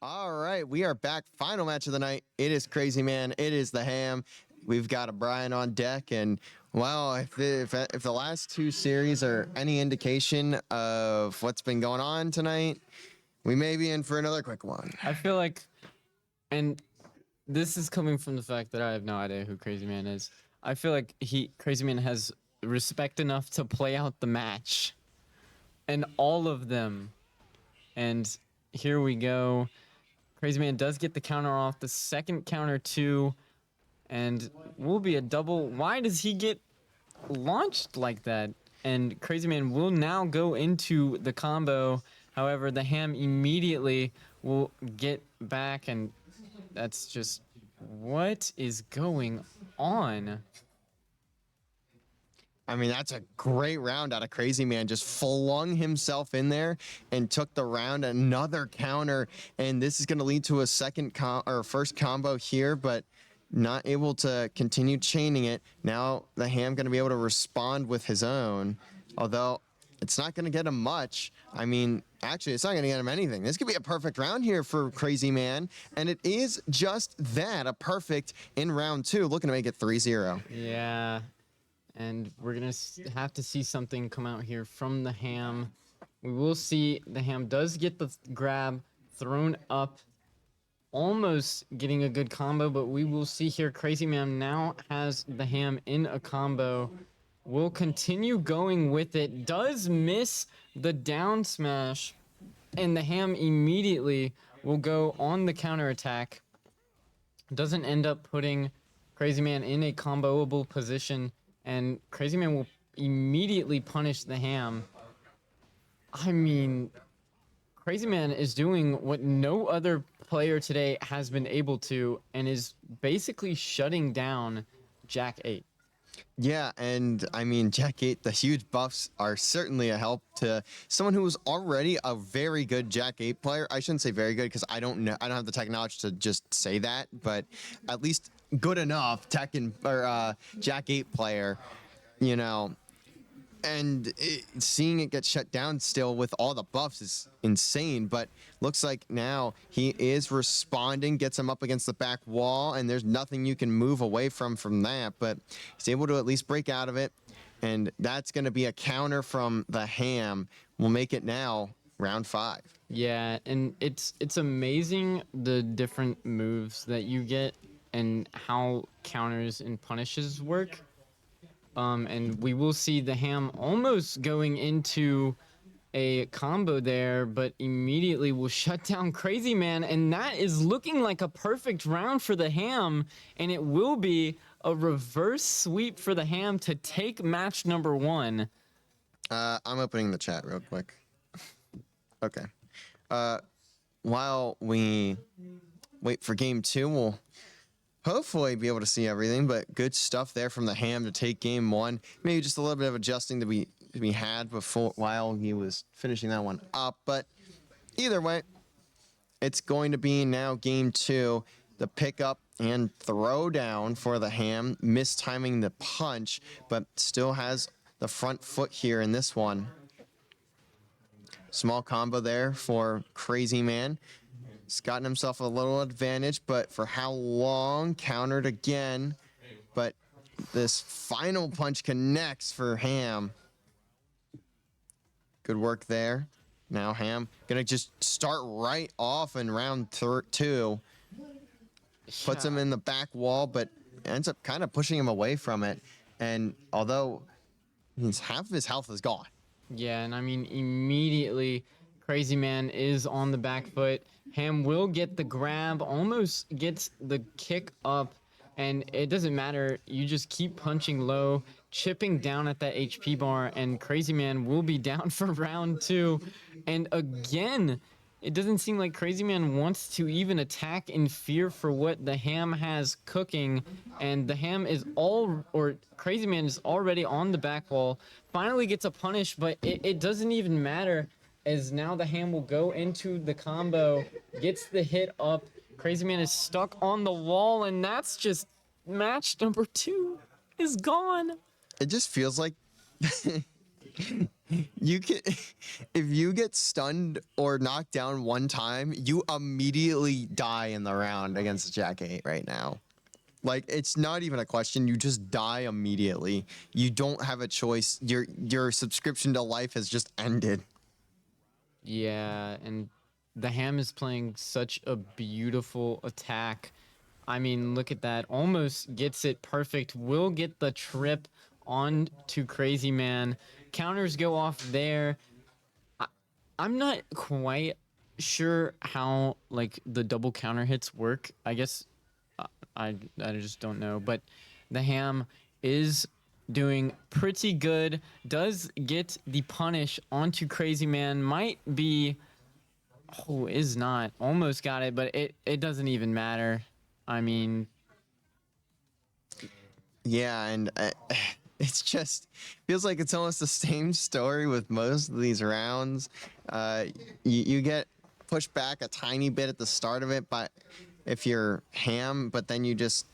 All right, we are back. Final match of the night. It is Crazy Man. It is the Ham. We've got a Brian on deck, and well, if the last two series are any indication of what's been going on tonight, we may be in for another quick one. I feel like, and this is coming from the fact that I have no idea who Crazy Man is. I feel like Crazy Man has respect enough to play out the match, and all of them. And here we go. Crazy Man does get the counter off. The second counter too, and will be a double. Why does he get launched like that? And Crazy Man will now go into the combo. However, the Ham immediately will get back, and that's just what is going on. I mean, that's a great round out of Crazy Man. Just flung himself in there and took the round. Another counter, and this is going to lead to a first combo here, but not able to continue chaining it. Now the Ham going to be able to respond with his own, although it's not going to get him much. I mean, actually, it's not going to get him anything. This could be a perfect round here for Crazy Man, and it is just that, a perfect in round two, looking to make it 3-0. Yeah. And we're going to have to see something come out here from the Ham. We will see the Ham does get the grab thrown up, almost getting a good combo, but we will see here Crazy Man now has the Ham in a combo. Will continue going with it. Does miss the down smash, and the Ham immediately will go on the counterattack. Doesn't end up putting Crazy Man in a comboable position, and Crazy Man will immediately punish the Ham. I mean, Crazy Man is doing what no other player today has been able to, and is basically shutting down Jack 8. Yeah, and I mean, Jack 8, the huge buffs are certainly a help to someone who was already a very good Jack 8 player. I shouldn't say very good because I don't know, I don't have the technology to just say that, but at least good enough Tekken or Jack 8 player, you know. And seeing it get shut down still with all the buffs is insane, but looks like now he is responding, gets him up against the back wall, and there's nothing you can move away from that, but he's able to at least break out of it, and that's going to be a counter from the Ham. We'll make it now round 5. Yeah, and it's amazing the different moves that you get and how counters and punishes work. And we will see the Ham almost going into a combo there, but immediately will shut down Crazy Man, and that is looking like a perfect round for the Ham, and it will be a reverse sweep for the Ham to take match number 1. I'm opening the chat real quick. Okay. While we wait for game 2, we'll hopefully be able to see everything, but good stuff there from the Ham to take game 1. Maybe just a little bit of adjusting to be had before while he was finishing that one up, but either way, it's going to be now game 2. The pickup and throw down for the Ham, mistiming the punch, but still has the front foot here in this one. Small combo there for Crazy Man. He's gotten himself a little advantage, but for how long? Countered again, but this final punch connects for Ham. Good work there. Now Ham gonna just start right off in round 2. Puts him in the back wall, but ends up kind of pushing him away from it. And although half of his health is gone. Yeah, and I mean, immediately Crazy Man is on the back foot. Ham will get the grab, almost gets the kick up, and it doesn't matter. You just keep punching low, chipping down at that HP bar, and Crazy Man will be down for round 2. And again, it doesn't seem like Crazy Man wants to even attack in fear for what the Ham has cooking, and the Ham is Crazy Man is already on the back wall, finally gets a punish, but it doesn't even matter, as now the Ham will go into the combo, gets the hit up, Crazy Man is stuck on the wall, and that's just match number 2 is gone. It just feels like You can, if you get stunned or knocked down one time, you immediately die in the round against Jack 8 right now. Like, it's not even a question. You just die immediately. You don't have a choice. Your subscription to life has just ended. Yeah, and the Ham is playing such a beautiful attack. I mean, look at that. Almost gets it perfect. Will get the trip on to Crazy Man. Counters go off there. I'm not quite sure how like the double counter hits work. I guess I just don't know. But the Ham is doing pretty good. Does get the punish onto Crazy Man. Might be. Oh, is not. Almost got it, but it doesn't even matter. I mean, Yeah, and it's just feels like it's almost the same story with most of these rounds. You get pushed back a tiny bit at the start of it, but if you're Ham, but then you just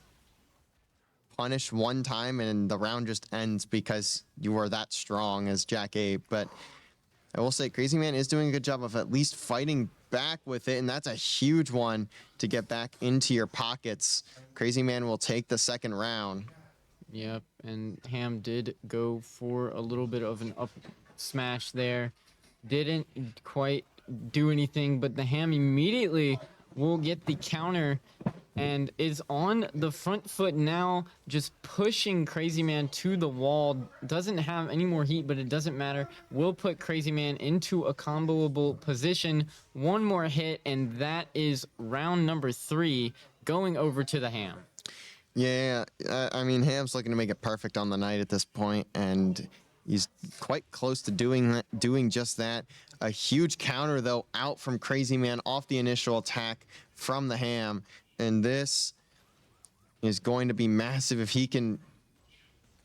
punish one time and the round just ends because you were that strong as Jack 8. But I will say Crazy Man is doing a good job of at least fighting back with it, and that's a huge one to get back into your pockets. Crazy Man will take the second round. yep. And Ham did go for a little bit of an up smash there. Didn't quite do anything, but the Ham immediately will get the counter and is on the front foot now, just pushing Crazy Man to the wall. Doesn't have any more heat, but it doesn't matter. Will put Crazy Man into a comboable position. One more hit, and that is round number 3 going over to the Ham. Yeah, I mean, Ham's looking to make it perfect on the night at this point, and he's quite close to doing just that. A huge counter, though, out from Crazy Man off the initial attack from the Ham, and this is going to be massive if he can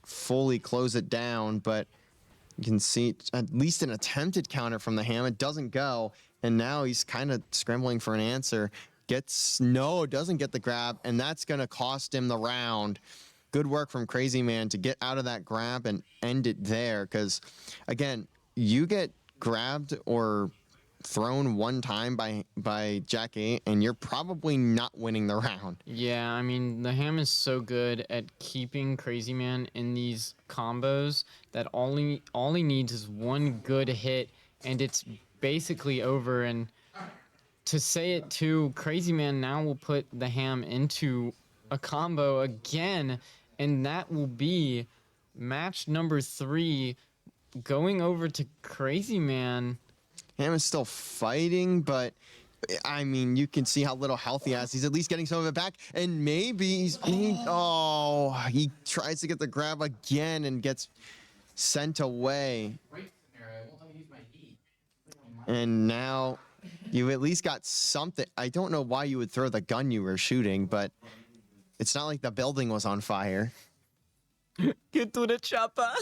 fully close it down, but you can see at least an attempted counter from the Ham. It doesn't go, and now he's kind of scrambling for an answer. Doesn't get the grab, and that's going to cost him the round. Good work from Crazy Man to get out of that grab and end it there, because, again, you get grabbed or thrown one time by Jack 8, and you're probably not winning the round. Yeah, I mean, the Ham is so good at keeping Crazy Man in these combos that all he needs is one good hit, and it's basically over. And to say it too, Crazy Man now will put the Ham into a combo again, and that will be match number 3 going over to Crazy Man. Ham is still fighting, but I mean, you can see how little health he has. He's at least getting some of it back, and maybe he tries to get the grab again and gets sent away. And now you at least got something. I don't know why you would throw the gun you were shooting, but it's not like the building was on fire. Get to the chopper.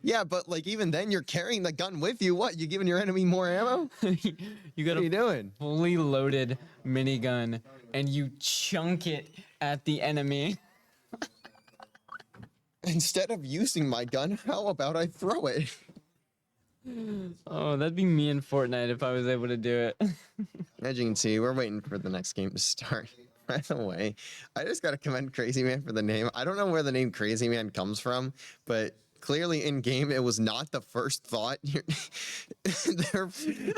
Yeah, but like even then, you're carrying the gun with you. What? You giving your enemy more ammo? You got What are you doing? fully loaded minigun and you chunk it at the enemy. Instead of using my gun, how about I throw it? Oh, that'd be me in Fortnite if I was able to do it. As you can see, we're waiting for the next game to start. By the way, I just gotta commend Crazy Man for the name. I don't know where the name Crazy Man comes from, but clearly in game it was not the first thought.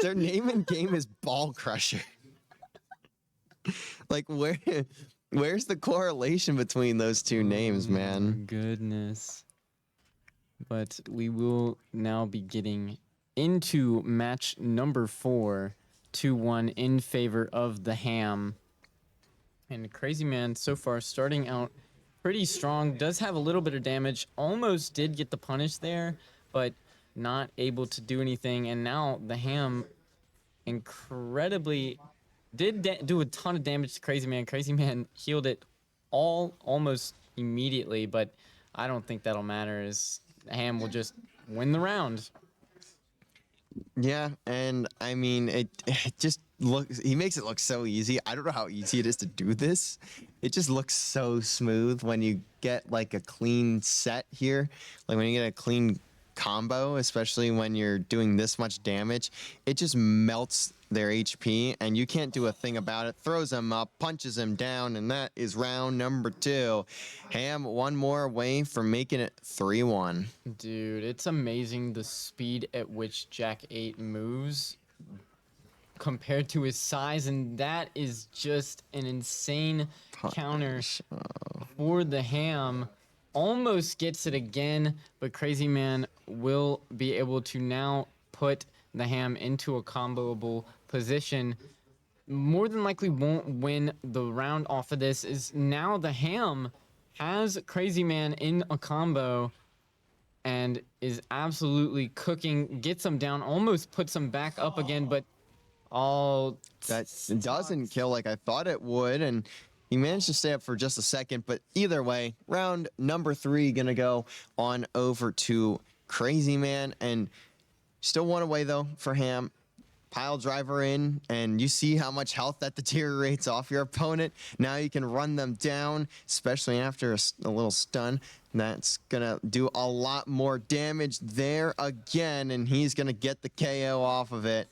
Their name in game is Ball Crusher. Like where's the correlation between those two names, man? Goodness. But we will now be getting into match number 4, 2-1 in favor of the Ham. And Crazy Man so far starting out pretty strong. Does have a little bit of damage. Almost did get the punish there, but not able to do anything. And now the Ham incredibly did do a ton of damage to Crazy Man. Crazy Man healed it all almost immediately, but I don't think that'll matter as Ham will just win the round. Yeah, and I mean it just looks he makes it look so easy. I don't know how easy it is to do this. It just looks so smooth when you get like a clean set here. Like when you get a clean combo, especially when you're doing this much damage. It just melts their HP, and you can't do a thing about it. Throws him up, punches him down, and that is round number 2. Ham one more away from making it 3-1. Dude, it's amazing the speed at which Jack 8 moves compared to his size, and that is just an insane counter for the Ham. Almost gets it again, but Crazy Man will be able to now put the Ham into a comboable position. More than likely won't win the round off of this. Is now the Ham has Crazy Man in a combo and is absolutely cooking, gets him down, almost puts him back up again, but that doesn't kill like I thought it would, and he managed to stay up for just a second. But either way, round number 3 gonna go on over to Crazy Man, and still one away though for Ham. Pile driver in, and you see how much health that deteriorates off your opponent. Now you can run them down, especially after a little stun. That's gonna do a lot more damage there again, and he's gonna get the KO off of it.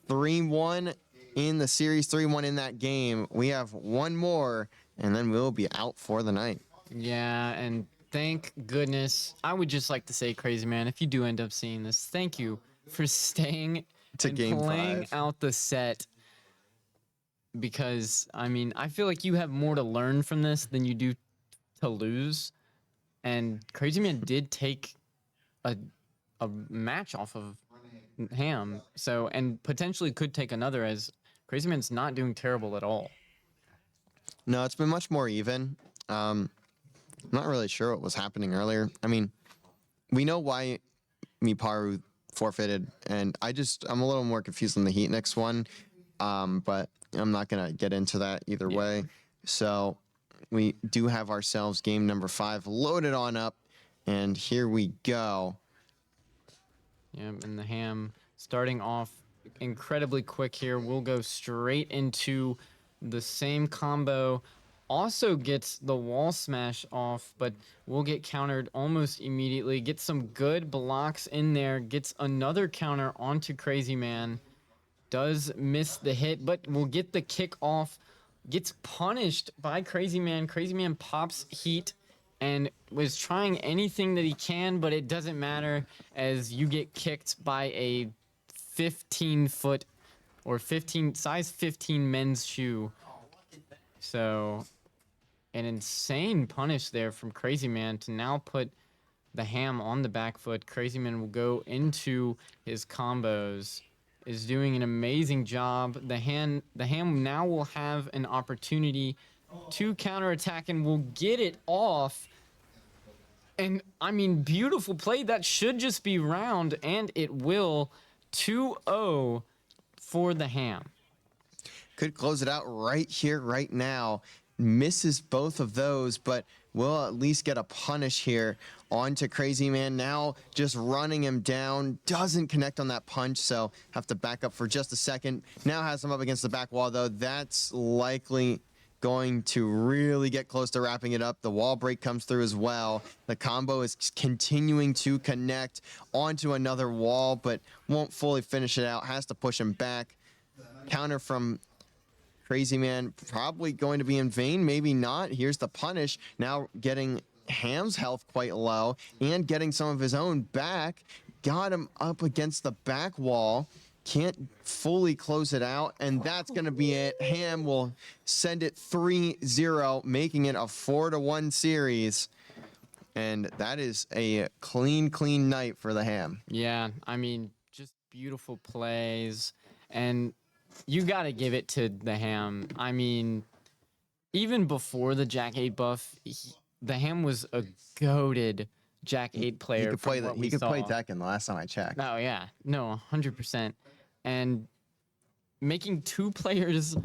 3-1 in the series, 3-1 in that game. We have one more, and then we'll be out for the night. Yeah, and thank goodness. I would just like to say, Crazy Man, if you do end up seeing this, thank you for staying To and game playing 5. out the set. Because, I mean, I feel like you have more to learn from this than you do to lose. And Crazy Man did take a match off of Ham, so, and potentially could take another, as Crazy Man's not doing terrible at all. No, it's been much more even. I'm not really sure what was happening earlier. I mean, we know why Miparu forfeited, and I'm a little more confused on the Heat next one, but I'm not gonna get into that either way. So we do have ourselves game number 5 loaded on up, and here we go. Yeah, and the Ham starting off incredibly quick here. We'll go straight into the same combo. Also gets the wall smash off, but will get countered almost immediately. Gets some good blocks in there. Gets another counter onto Crazy Man. Does miss the hit, but will get the kick off. Gets punished by Crazy Man. Crazy Man pops heat and was trying anything that he can, but it doesn't matter as you get kicked by a 15-foot or size 15 men's shoe. So an insane punish there from Crazy Man to now put the Ham on the back foot. Crazy Man will go into his combos. Is doing an amazing job. The Ham now will have an opportunity to counterattack and will get it off. And I mean, beautiful play. That should just be round, and it will. 2-0 for the Ham. Could close it out right here, right now. Misses both of those, but will at least get a punish here onto Crazy Man. Now just running him down. Doesn't connect on that punch, so have to back up for just a second. Now has him up against the back wall, though. That's likely going to really get close to wrapping it up. The wall break comes through as well. The combo is continuing to connect onto another wall, but won't fully finish it out. Has to push him back. Counter from Crazy Man probably going to be in vain, maybe not. Here's the punish. Now getting Ham's health quite low and getting some of his own back. Got him up against the back wall. Can't fully close it out, and that's going to be it. Ham will send it 3-0, making it a 4-1 series. And that is a clean night for the Ham. Yeah, I mean, just beautiful plays. And you got to give it to the Ham. I mean, even before the Jack 8 buff, the Ham was a goated Jack 8 player. He could play Tekken the last time I checked. Oh, yeah. No, 100%. And making 2 players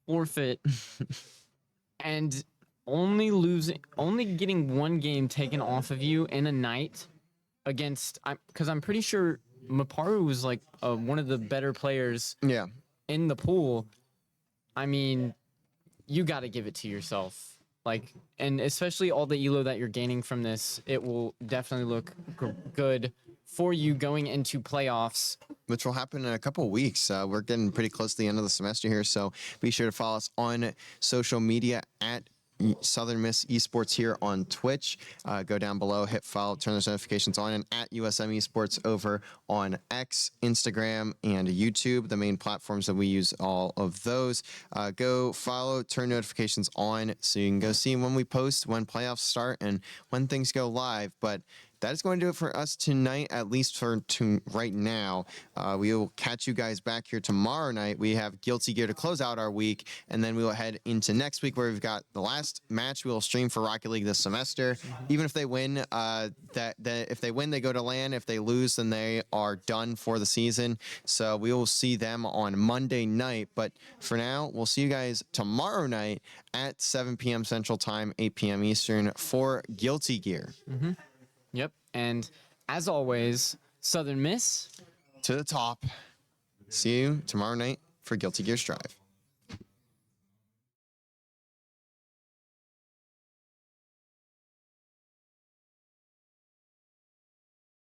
forfeit and only getting 1 game taken off of you in a night against, because I'm pretty sure Miparu was like one of the better players. In the pool. I mean, you got to give it to yourself. Like, and especially all the elo that you're gaining from this, it will definitely look good for you going into playoffs. Which will happen in a couple of weeks. We're getting pretty close to the end of the semester here, so be sure to follow us on social media at Southern Miss Esports here on Twitch. Go down below, hit follow, turn those notifications on, and at USM Esports over on X, Instagram, and YouTube, the main platforms that we use, all of those. Go follow, turn notifications on so you can go see when we post, when playoffs start, and when things go live. But that is going to do it for us tonight, at least for right now. We will catch you guys back here tomorrow night. We have Guilty Gear to close out our week, and then we will head into next week where we've got the last match we will stream for Rocket League this semester. Even if they win, if they win, they go to LAN. If they lose, then they are done for the season. So we will see them on Monday night. But for now, we'll see you guys tomorrow night at 7 p.m. Central Time, 8 p.m. Eastern for Guilty Gear. Yep. And as always, Southern Miss To the top. See you tomorrow night for Guilty Gear Strive.